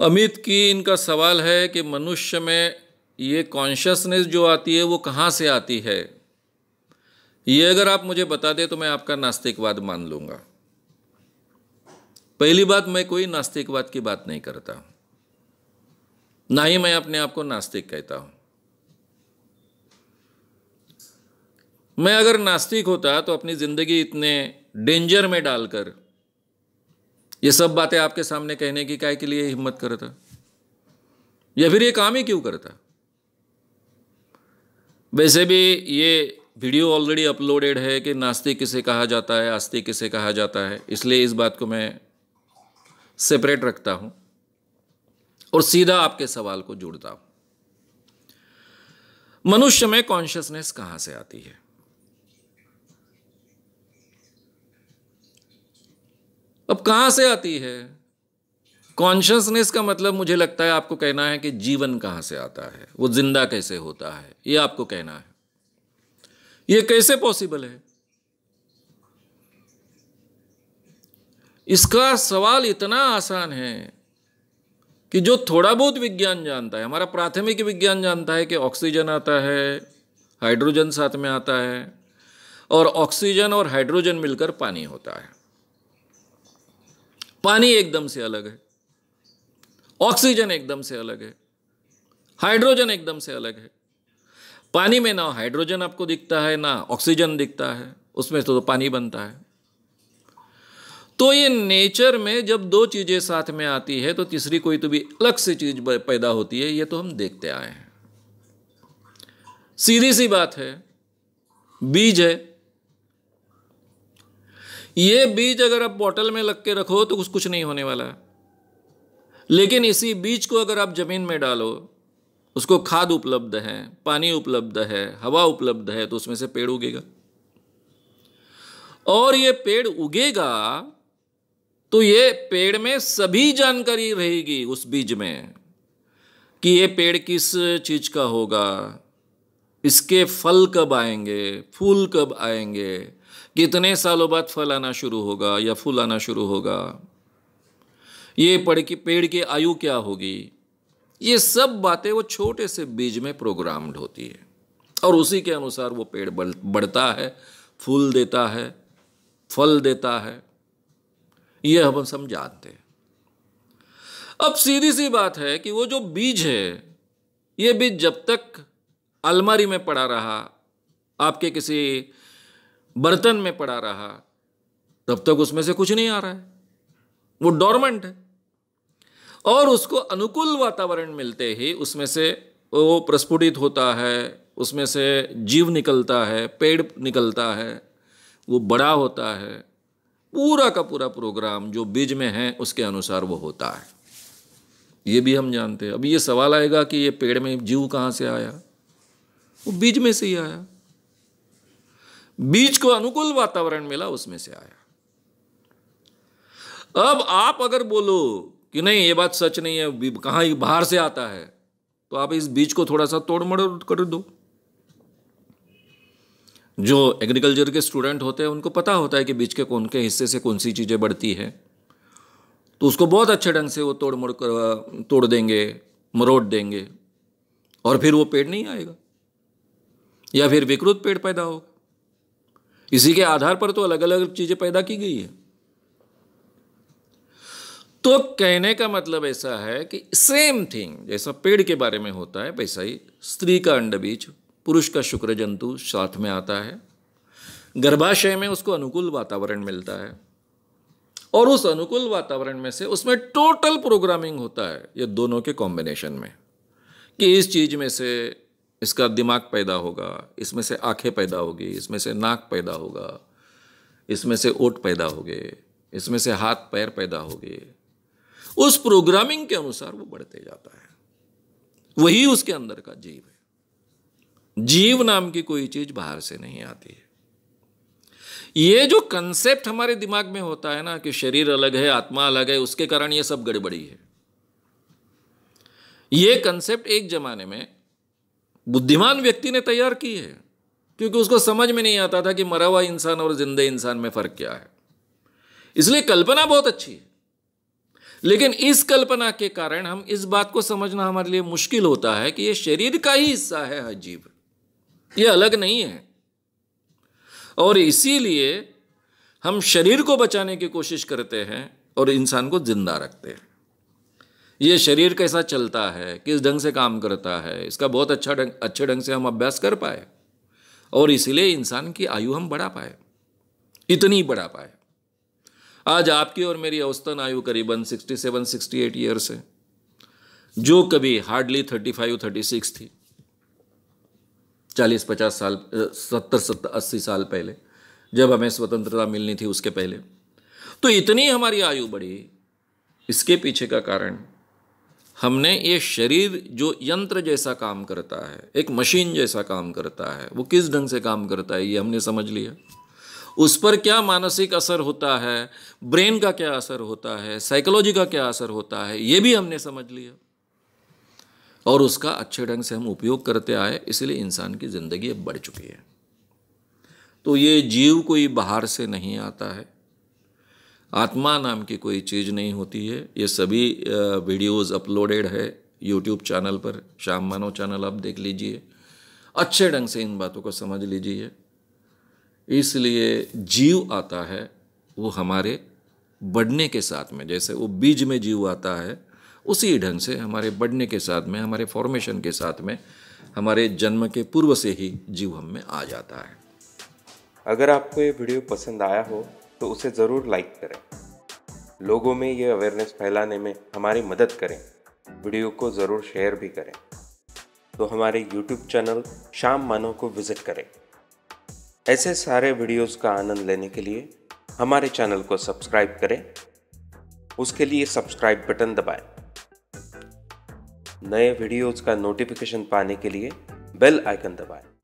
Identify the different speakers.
Speaker 1: अमित की इनका सवाल है कि मनुष्य में ये कॉन्शियसनेस जो आती है वो कहाँ से आती है। ये अगर आप मुझे बता दें तो मैं आपका नास्तिकवाद मान लूँगा। पहली बात, मैं कोई नास्तिकवाद की बात नहीं करता, ना ही मैं अपने आप को नास्तिक कहता हूँ। मैं अगर नास्तिक होता तो अपनी ज़िंदगी इतने डेंजर में डालकर ये सब बातें आपके सामने कहने की काय के लिए हिम्मत करता, या फिर ये काम ही क्यों करता। वैसे भी ये वीडियो ऑलरेडी अपलोडेड है कि नास्तिक किसे कहा जाता है, आस्तिक किसे कहा जाता है, इसलिए इस बात को मैं सेपरेट रखता हूं और सीधा आपके सवाल को जोड़ता हूं। मनुष्य में कॉन्शियसनेस कहां से आती है? अब कहां से आती है कॉन्शियसनेस का मतलब? मुझे लगता है आपको कहना है कि जीवन कहां से आता है, वो जिंदा कैसे होता है, ये आपको कहना है। ये कैसे पॉसिबल है? इसका सवाल इतना आसान है कि जो थोड़ा बहुत विज्ञान जानता है, हमारा प्राथमिक विज्ञान जानता है कि ऑक्सीजन आता है, हाइड्रोजन साथ में आता है, और ऑक्सीजन और हाइड्रोजन मिलकर पानी होता है। पानी एकदम से अलग है, ऑक्सीजन एकदम से अलग है, हाइड्रोजन एकदम से अलग है। पानी में ना हाइड्रोजन आपको दिखता है ना ऑक्सीजन दिखता है, उसमें तो पानी बनता है। तो ये नेचर में जब दो चीजें साथ में आती है तो तीसरी कोई तो भी अलग से चीज पैदा होती है, ये तो हम देखते आए हैं। सीधी सी बात है, बीज है। ये बीज अगर आप बॉटल में लग के रखो तो कुछ नहीं होने वाला है, लेकिन इसी बीज को अगर आप जमीन में डालो, उसको खाद उपलब्ध है, पानी उपलब्ध है, हवा उपलब्ध है, तो उसमें से पेड़ उगेगा। और ये पेड़ उगेगा तो ये पेड़ में सभी जानकारी रहेगी उस बीज में कि ये पेड़ किस चीज का होगा, इसके फल कब आएंगे, फूल कब आएंगे, कितने सालों बाद फल आना शुरू होगा या फूल आना शुरू होगा, ये पेड़ की आयु क्या होगी। ये सब बातें वो छोटे से बीज में प्रोग्राम्ड होती है और उसी के अनुसार वो पेड़ बढ़ता है, फूल देता है, फल देता है। ये हम सब जानते हैं। अब सीधी सी बात है कि वो जो बीज है, ये बीज जब तक अलमारी में पड़ा रहा, आपके किसी बर्तन में पड़ा रहा, तब तक उसमें से कुछ नहीं आ रहा है, वो डोरमेंट है। और उसको अनुकूल वातावरण मिलते ही उसमें से वो प्रस्फुटित होता है, उसमें से जीव निकलता है, पेड़ निकलता है, वो बड़ा होता है। पूरा का पूरा प्रोग्राम जो बीज में है उसके अनुसार वो होता है, ये भी हम जानते हैं। अब ये सवाल आएगा कि ये पेड़ में जीव कहाँ से आया? वो बीज में से ही आया, बीज को अनुकूल वातावरण मिला, उसमें से आया। अब आप अगर बोलो कि नहीं ये बात सच नहीं है, कहाँ बाहर से आता है, तो आप इस बीज को थोड़ा सा तोड़ मरोड़ कर दो। जो एग्रीकल्चर के स्टूडेंट होते हैं उनको पता होता है कि बीज के कौन के हिस्से से कौन सी चीज़ें बढ़ती है, तो उसको बहुत अच्छे ढंग से वो तोड़ देंगे, मरोड़ देंगे, और फिर वो पेड़ नहीं आएगा या फिर विकृत पेड़ पैदा होगा। इसी के आधार पर तो अलग अलग चीज़ें पैदा की गई है। तो कहने का मतलब ऐसा है कि सेम थिंग जैसा पेड़ के बारे में होता है, वैसा ही स्त्री का अंडबीज, पुरुष का शुक्र जंतु साथ में आता है। गर्भाशय में उसको अनुकूल वातावरण मिलता है और उस अनुकूल वातावरण में से उसमें टोटल प्रोग्रामिंग होता है ये दोनों के कॉम्बिनेशन में, कि इस चीज में से इसका दिमाग पैदा होगा, इसमें से आंखें पैदा होगी, इसमें से नाक पैदा होगा, इसमें से ओंठ पैदा होंगे, इसमें से हाथ पैर पैदा होंगे। उस प्रोग्रामिंग के अनुसार वो बढ़ते जाता है। वही उसके अंदर का जीव है। जीव नाम की कोई चीज बाहर से नहीं आती है। ये जो कंसेप्ट हमारे दिमाग में होता है ना कि शरीर अलग है, आत्मा अलग है, उसके कारण ये सब गड़बड़ी है। ये कंसेप्ट एक जमाने में बुद्धिमान व्यक्ति ने तैयार की है, क्योंकि उसको समझ में नहीं आता था कि मरा हुआ इंसान और जिंदे इंसान में फर्क क्या है। इसलिए कल्पना बहुत अच्छी है, लेकिन इस कल्पना के कारण हम इस बात को समझना हमारे लिए मुश्किल होता है कि ये शरीर का ही हिस्सा है हर जीव, ये अलग नहीं है। और इसीलिए हम शरीर को बचाने की कोशिश करते हैं और इंसान को जिंदा रखते हैं। ये शरीर कैसा चलता है, किस ढंग से काम करता है, इसका बहुत अच्छे ढंग से हम अभ्यास कर पाए और इसीलिए इंसान की आयु हम बढ़ा पाए, इतनी बढ़ा पाए। आज आपकी और मेरी औसतन आयु करीबन 67-68 ईयर्स है, जो कभी हार्डली 35-36 थी 40-50 साल 70-80 साल पहले, जब हमें स्वतंत्रता मिलनी थी उसके पहले। तो इतनी हमारी आयु बढ़ी, इसके पीछे का कारण हमने ये शरीर जो यंत्र जैसा काम करता है, एक मशीन जैसा काम करता है, वो किस ढंग से काम करता है ये हमने समझ लिया। उस पर क्या मानसिक असर होता है, ब्रेन का क्या असर होता है, साइकोलॉजी का क्या असर होता है, ये भी हमने समझ लिया और उसका अच्छे ढंग से हम उपयोग करते आए, इसलिए इंसान की ज़िंदगी अब बढ़ चुकी है। तो ये जीव कोई बाहर से नहीं आता है, आत्मा नाम की कोई चीज़ नहीं होती है। ये सभी वीडियोस अपलोडेड है यूट्यूब चैनल पर, श्याम मानव चैनल, आप देख लीजिए, अच्छे ढंग से इन बातों को समझ लीजिए। इसलिए जीव आता है वो हमारे बढ़ने के साथ में, जैसे वो बीज में जीव आता है उसी ढंग से हमारे बढ़ने के साथ में, हमारे फॉर्मेशन के साथ में, हमारे जन्म के पूर्व से ही जीव हम में आ जाता है।
Speaker 2: अगर आपको ये वीडियो पसंद आया हो तो उसे ज़रूर लाइक करें, लोगों में ये अवेयरनेस फैलाने में हमारी मदद करें, वीडियो को ज़रूर शेयर भी करें। तो हमारे YouTube चैनल श्याम मानव को विज़िट करें। ऐसे सारे वीडियोस का आनंद लेने के लिए हमारे चैनल को सब्सक्राइब करें, उसके लिए सब्सक्राइब बटन दबाएं। नए वीडियोस का नोटिफिकेशन पाने के लिए बेल आइकन दबाएं।